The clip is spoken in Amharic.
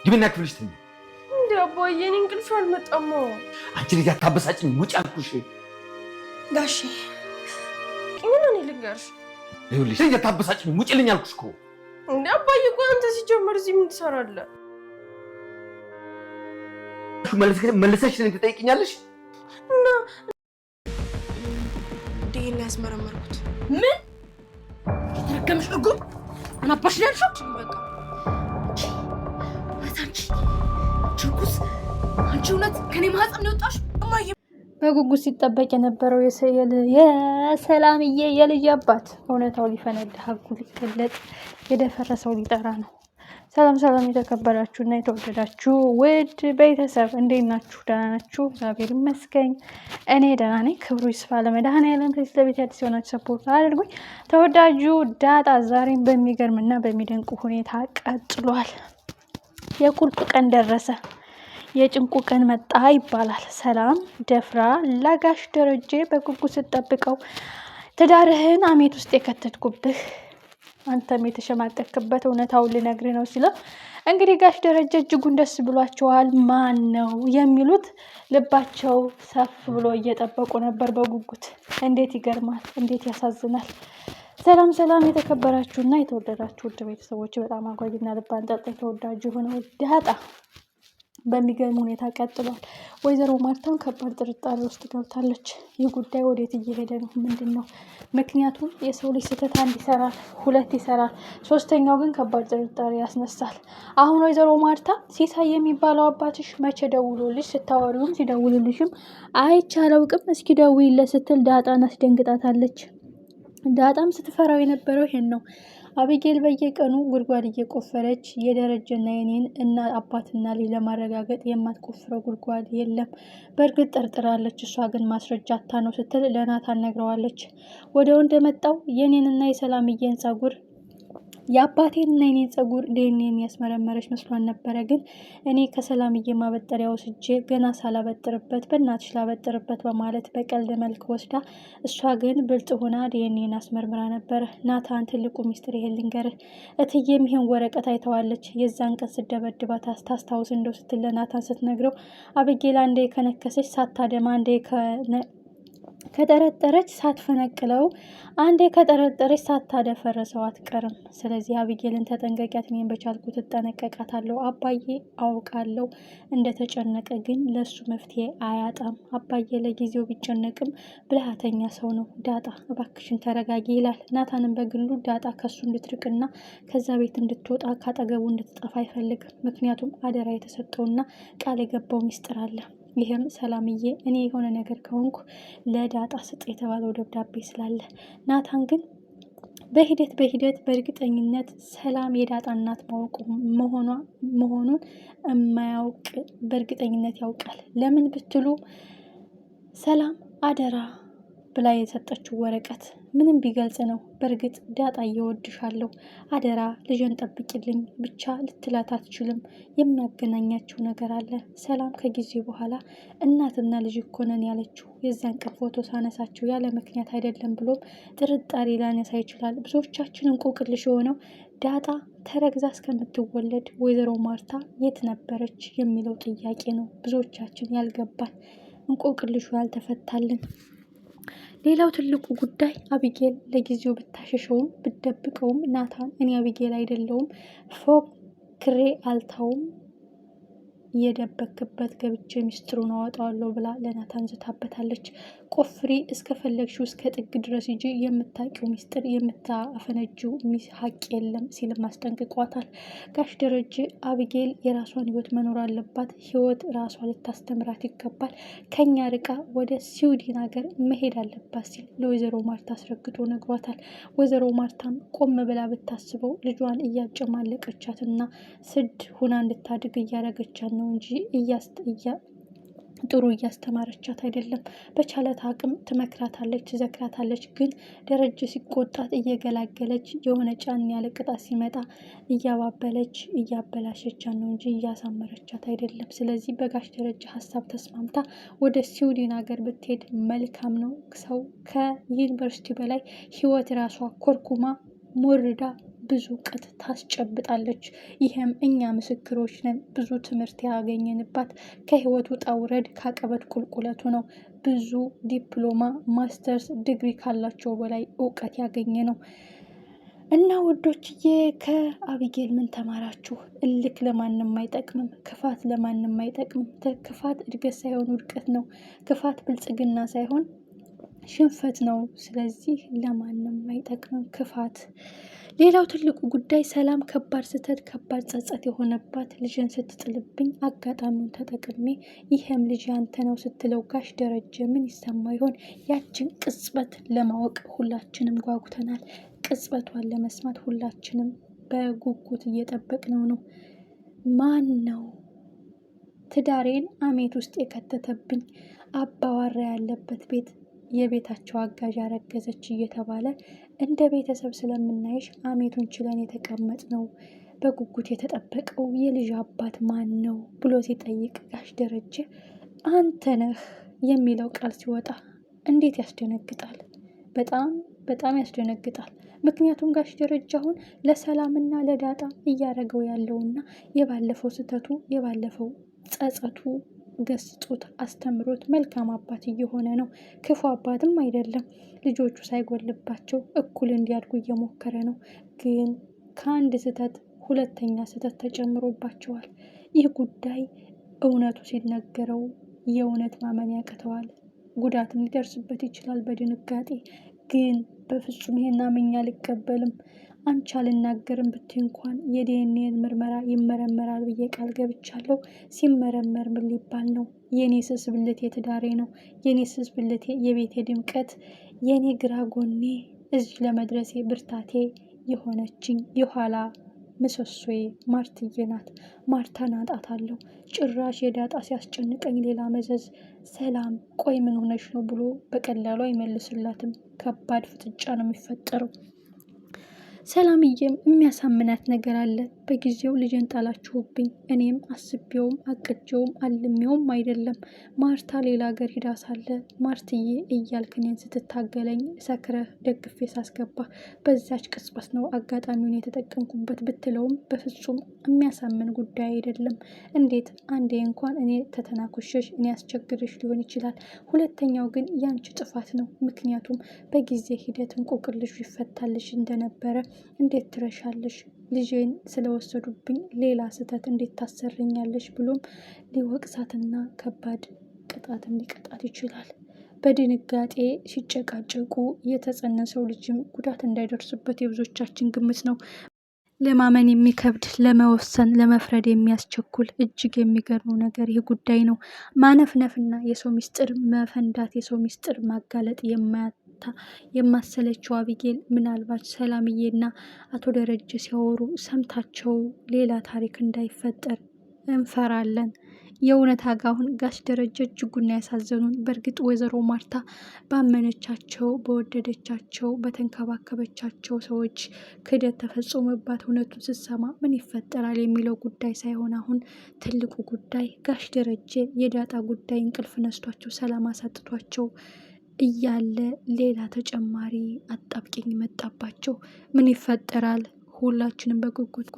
ግቢና ክፍልሽ ተኝ። እንዴ አባዬ እኔ እንቅልፍ አልመጣም። አንቺ ልጅ አታበሳጭኝ፣ ውጭ አልኩሽ። ጋሼ ምን ልንገርሽ? ይኸውልሽ ልጅ አታበሳጭኝ፣ ውጭልኝ አልኩሽ እኮ። እንዴ አባዬ ቆይ አንተ ሲጀመር እዚህ ምን ትሰራለህ? መልሰሽ እኔን ትጠይቅኛለሽ? እና ዲኤንኤ ያስመረመርኩት ምን ተረገምሽ? እርጉም አናባሽ ላይ አልሽው። በቃ ችኩስ አንቺ እውነት ከኔ ማህፀን ነው የወጣሽ? እማዬ በጉጉት ሲጠበቅ የነበረው የሰላምዬ የልጅ አባት እውነታው ሊፈነዳ ሀቁ ሊገለጥ የደፈረሰው ሊጠራ ነው። ሰላም ሰላም፣ የተከበራችሁ እና የተወደዳችሁ ውድ ቤተሰብ እንዴት ናችሁ? ደህና ናችሁ? እግዚአብሔር ይመስገን እኔ ደህና ነኝ። ክብሩ ይስፋ ለመድኃኔዓለም። ከዚህ ለቤት አዲስ የሆናችሁ ሰፖርት አድርጉኝ። ተወዳጁ ዳጣ ዛሬም በሚገርም እና በሚደንቁ ሁኔታ ቀጥሏል። የቁልፍ ቀን ደረሰ፣ የጭንቁ ቀን መጣ ይባላል። ሰላም ደፍራ ለጋሽ ደረጀ በጉጉት ስትጠብቀው ትዳርህን አሜት ውስጥ የከተትኩብህ አንተም የተሸማቀቅበት እውነታውን ልነግርህ ነው ሲለው እንግዲህ ጋሽ ደረጀ እጅጉን ደስ ብሏቸዋል። ማን ነው የሚሉት ልባቸው ሰፍ ብሎ እየጠበቁ ነበር በጉጉት። እንዴት ይገርማል! እንዴት ያሳዝናል! ሰላም ሰላም፣ የተከበራችሁና የተወደዳችሁ ውድ ቤተሰቦች፣ በጣም አጓጊና ልብ አንጠልጣይ ተወዳጁ የሆነው ዳጣ በሚገርም ሁኔታ ቀጥሏል። ወይዘሮ ማርታም ከባድ ጥርጣሬ ውስጥ ገብታለች። ይህ ጉዳይ ወዴት እየሄደ ነው? ምንድን ነው? ምክንያቱም የሰው ልጅ ስህተት አንድ ይሰራል፣ ሁለት ይሰራል፣ ሶስተኛው ግን ከባድ ጥርጣሬ ያስነሳል። አሁን ወይዘሮ ማርታ ሲሳይ የሚባለው አባትሽ መቼ ደውሎልሽ ስታወሪውም ሲደውልልሽም አይቻለውቅም እስኪ ደውይለት ስትል ዳጣን አስደንግጣታለች። ዳጣም ስትፈራው የነበረው ይሄን ነው። አቢጌል በየቀኑ ጉድጓድ እየቆፈረች የደረጀና የኔን እና አባትና ልጅ ለማረጋገጥ የማትቆፍረው ጉድጓድ የለም። በእርግጥ ጠርጥራለች። እሷ ግን ማስረጃ አታ ነው ስትል ለናታን ነግረዋለች። ወደው እንደመጣው የኔንና የሰላምዬን ጸጉር የአባቴንና የኔን ጸጉር ዲኤንኤን ያስመረመረች መስሏን ነበረ። ግን እኔ ከሰላምዬ ማበጠሪያ ወስጄ ገና ሳላበጥርበት በእናትሽ ላበጥርበት በማለት በቀልድ መልክ ወስዳ እሷ ግን ብልጥ ሆና ዲኤንኤን አስመርምራ ነበረ። ናታን ትልቁ ሚስጥር ይሄን ልንገርህ፣ እትዬም ይሄን ወረቀት አይተዋለች። የዛን ቀን ስደበድባት ታስታውስ እንደው ስትል ለናታን ስትነግረው አቢጌል አንዴ ከነከሰች ሳታደማ አንዴ ከጠረጠረች ሳትፈነቅለው አንዴ ከጠረጠረች ሳታደፈረሰው አትቀርም። ስለዚህ አቢጌልን ተጠንቀቂያት፣ እኔን በቻልኩት እጠነቀቃታለሁ። አባዬ አውቃለሁ እንደተጨነቀ፣ ግን ለሱ መፍትሄ አያጣም። አባዬ ለጊዜው ቢጨነቅም ብልሃተኛ ሰው ነው። ዳጣ እባክሽን ተረጋጊ ይላል። ናታንም በግሉ ዳጣ ከሱ እንድትርቅና ከዛ ቤት እንድትወጣ ካጠገቡ እንድትጠፋ አይፈልግም። ምክንያቱም አደራ የተሰጠውና ቃል የገባው ሚስጥር አለ። ይህም ሰላምዬ እኔ የሆነ ነገር ከሆንኩ ለዳጣ ስጥ የተባለው ደብዳቤ ስላለ፣ ናታን ግን በሂደት በእርግጠኝነት ሰላም የዳጣ እናት ማወቁ መሆኑን የማያውቅ በእርግጠኝነት ያውቃል። ለምን ብትሉ ሰላም አደራ ብላ የሰጠችው ወረቀት ምንም ቢገልጽ ነው። በእርግጥ ዳጣ እየወድሻለሁ፣ አደራ ልጅን ጠብቂልኝ ብቻ ልትላት አትችልም። የሚያገናኛቸው ነገር አለ። ሰላም ከጊዜ በኋላ እናትና ልጅ እኮ ነን ያለችው የዛን ቀን ፎቶ ሳነሳቸው ያለ ምክንያት አይደለም ብሎም ጥርጣሬ ላነሳ ይችላል። ብዙዎቻችን እንቆቅልሽ የሆነው ዳጣ ተረግዛ እስከምትወለድ ወይዘሮ ማርታ የት ነበረች የሚለው ጥያቄ ነው ብዙዎቻችን ያልገባን፣ እንቆቅልሹ ያልተፈታልን። ሌላው ትልቁ ጉዳይ አቢጌል ለጊዜው ብታሸሸውም ብትደብቀውም ናታን እኔ አቢጌል አይደለውም ፎክሬ አልታውም የደበክበት ገብቼ ሚስጥሩን አወጣዋለሁ ብላ ለናታን ዝታበታለች። ቆፍሪ እስከፈለግሽው እስከ ጥግ ድረስ እንጂ የምታውቂው ሚስጥር የምታፈነጂው ሀቅ የለም ሲልም አስጠንቅቋታል። ጋሽ ደረጀ አቢጌል የራሷን ህይወት መኖር አለባት፣ ህይወት ራሷ ልታስተምራት ይገባል፣ ከኛ ርቃ ወደ ስዊድን ሀገር መሄድ አለባት ሲል ለወይዘሮ ማርታ አስረግጦ ነግሯታል። ወይዘሮ ማርታም ቆም ብላ ብታስበው ልጇን እያጨማለቀቻትና ስድ ሁና እንድታድግ እያረገቻት ነው እንጂ ጥሩ እያስተማረቻት አይደለም። በቻለት አቅም ትመክራታለች፣ ትዘክራታለች። ግን ደረጀ ሲቆጣት እየገላገለች የሆነ ጫን ያለ ቅጣት ሲመጣ እያባበለች እያበላሸቻት ነው እንጂ እያሳመረቻት አይደለም። ስለዚህ በጋሽ ደረጀ ሀሳብ ተስማምታ ወደ ስዊድን ሀገር ብትሄድ መልካም ነው። ሰው ከዩኒቨርሲቲ በላይ ህይወት ራሷ ኮርኩማ ሞርዳ ብዙ እውቀት ታስጨብጣለች። ይህም እኛ ምስክሮች ነን። ብዙ ትምህርት ያገኘንባት ከህይወት ውጣ ውረድ ከአቀበት ቁልቁለቱ ነው። ብዙ ዲፕሎማ፣ ማስተርስ ዲግሪ ካላቸው በላይ እውቀት ያገኘ ነው። እና ውዶችዬ ከአቢጌል ምን ተማራችሁ? እልክ ለማንም አይጠቅምም። ክፋት ለማንም አይጠቅምም። ክፋት እድገት ሳይሆን ውድቀት ነው። ክፋት ብልጽግና ሳይሆን ሽንፈት ነው። ስለዚህ ለማንም አይጠቅምም ክፋት። ሌላው ትልቁ ጉዳይ ሰላም ከባድ ስህተት ከባድ ጸጸት የሆነባት ልጅን ስትጥልብኝ አጋጣሚውን ተጠቅሜ ይህም ልጅ ያንተ ነው ስትለው ጋሽ ደረጀ ምን ይሰማ ይሆን? ያችን ቅጽበት ለማወቅ ሁላችንም ጓጉተናል። ቅጽበቷን ለመስማት ሁላችንም በጉጉት እየጠበቅነው ነው። ማን ነው ትዳሬን አሜት ውስጥ የከተተብኝ? አባዋራ ያለበት ቤት የቤታቸው አጋዥ አረገዘች እየተባለ እንደ ቤተሰብ ስለምናይሽ አሜቱን ችለን የተቀመጥ ነው። በጉጉት የተጠበቀው የልጅ አባት ማን ነው ብሎ ሲጠይቅ ጋሽ ደረጀ አንተ ነህ የሚለው ቃል ሲወጣ እንዴት ያስደነግጣል! በጣም በጣም ያስደነግጣል። ምክንያቱም ጋሽ ደረጀ አሁን ለሰላምና ለዳጣ እያደረገው ያለውና የባለፈው ስህተቱ የባለፈው ጸጸቱ ገስጦት አስተምሮት መልካም አባት እየሆነ ነው። ክፉ አባትም አይደለም። ልጆቹ ሳይጎልባቸው እኩል እንዲያድጉ እየሞከረ ነው። ግን ከአንድ ስህተት ሁለተኛ ስህተት ተጨምሮባቸዋል። ይህ ጉዳይ እውነቱ ሲነገረው የእውነት ማመን ያቅተዋል። ጉዳትም ሊደርስበት ይችላል በድንጋጤ። ግን በፍጹም ይሄን አምኜ አልቀበልም፣ አንቺ አልናገርም ብትይ እንኳን የዲኤንኤ ምርመራ ይመረመራል ብዬ ቃል ገብቻለሁ። ሲመረመር ምን ሊባል ነው? የኔ ስስ ብልቴ ትዳሬ ነው። የኔ ስስ ብልቴ የቤቴ ድምቀት፣ የኔ ግራ ጎኔ እዚህ ለመድረሴ ብርታቴ የሆነችኝ የኋላ ምሰሶዬ ማርትዬ ናት። ማርታን አጣታለሁ። ጭራሽ የዳጣ ሲያስጨንቀኝ ሌላ መዘዝ። ሰላም ቆይ ምን ሆነሽ ነው ብሎ በቀላሉ አይመልስላትም። ከባድ ፍጥጫ ነው የሚፈጠረው። ሰላምዬም የሚያሳምናት ነገር አለ። በጊዜው ልጅን ጣላችሁብኝ፣ እኔም አስቤውም አቅጀውም አልሜውም አይደለም። ማርታ ሌላ ሀገር ሂዳ ሳለ ማርትዬ እያልክ እኔን ስትታገለኝ ሰክረህ ደግፌ ሳስገባ በዛች ቅጽበት ነው አጋጣሚውን የተጠቀምኩበት ብትለውም በፍጹም የሚያሳምን ጉዳይ አይደለም። እንዴት አንዴ እንኳን እኔ ተተናኩሸሽ እኔ አስቸግርሽ ሊሆን ይችላል። ሁለተኛው ግን ያንቺ ጥፋት ነው። ምክንያቱም በጊዜ ሂደት እንቆቅልሽ ይፈታልሽ እንደነበረ እንዴት ትረሻለሽ? ልጄን ስለወሰዱብኝ ሌላ ስህተት እንዴት ታሰርኛለሽ? ብሎም ሊወቅሳትና ከባድ ቅጣትም ሊቀጣት ይችላል። በድንጋጤ ሲጨቃጨቁ የተጸነሰው ልጅም ጉዳት እንዳይደርስበት የብዙዎቻችን ግምት ነው። ለማመን የሚከብድ ለመወሰን ለመፍረድ የሚያስቸኩል እጅግ የሚገርመው ነገር ይህ ጉዳይ ነው። ማነፍነፍና የሰው ሚስጥር መፈንዳት የሰው ሚስጥር ማጋለጥ የማሰለችው አቢጌል ምናልባት ሰላምዬና አቶ ደረጀ ሲያወሩ ሰምታቸው ሌላ ታሪክ እንዳይፈጠር እንፈራለን። የእውነት አጋሁን ጋሽ ደረጀ እጅጉና ያሳዘኑን። በእርግጥ ወይዘሮ ማርታ ባመነቻቸው በወደደቻቸው በተንከባከበቻቸው ሰዎች ክህደት ተፈጽሞባት እውነቱን ስትሰማ ምን ይፈጠራል የሚለው ጉዳይ ሳይሆን አሁን ትልቁ ጉዳይ ጋሽ ደረጀ የዳጣ ጉዳይ እንቅልፍ ነስቷቸው ሰላም አሳጥቷቸው እያለ ሌላ ተጨማሪ አጣብቂኝ መጣባቸው። ምን ይፈጠራል? ሁላችንም በጉጉት